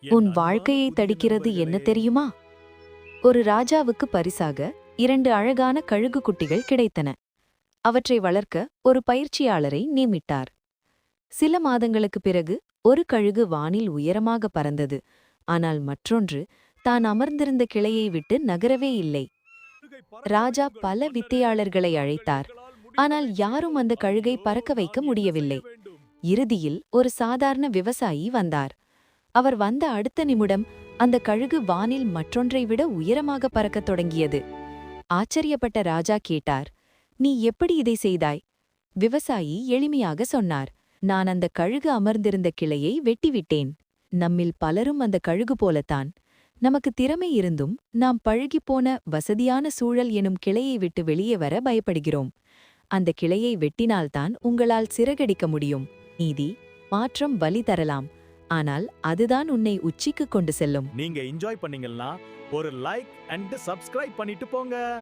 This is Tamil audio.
உன் வாழ்க்கையை தடிக்கிறது என்ன தெரியுமா? ஒரு ராஜாவுக்கு பரிசாக 2 அழகான கழுகு குட்டிகள் கிடைத்தன. அவற்றை வளர்க்க ஒரு பயிற்சியாளரை நியமிட்டார். சில மாதங்களுக்குப் பிறகு ஒரு கழுகு வானில் உயரமாக பறந்தது. ஆனால் மற்றொன்று தான் அமர்ந்திருந்த கிளையை விட்டு நகரவே இல்லை. ராஜா பல வித்தையாளர்களை அழைத்தார். ஆனால் யாரும் அந்த கழுகை பறக்க வைக்க முடியவில்லை. இறுதியில் ஒரு சாதாரண விவசாயி வந்தார். அவர் வந்த அடுத்த நிமிடம் அந்த கழுகு வானில் மற்றொன்றை விட உயரமாக பறக்கத் தொடங்கியது. ஆச்சரியப்பட்ட ராஜா கேட்டார், "நீ எப்படி இதை செய்தாய்?" விவசாயி எளிமையாக சொன்னார், "நான் அந்த கழுகு அமர்ந்திருந்த கிளையை வெட்டிவிட்டேன். நம்மில் பலரும் அந்த கழுகு போலத்தான். நமக்கு திறமை இருந்தும் நாம் பழகிப்போன வசதியான சூழல் எனும் கிளையை விட்டு வெளியே வர பயப்படுகிறோம். அந்த கிளையை வெட்டினால்தான் உங்களால் சிறகடிக்க முடியும். நீதி, மாற்றம் வலி தரலாம். ஆனால் அதுதான் உன்னை உச்சிக்கு கொண்டு செல்லும்." நீங்க என்ஜாய் பண்ணீங்கன்னா ஒரு லைக் அண்ட் சப்ஸ்கிரைப் பண்ணிட்டு போங்க.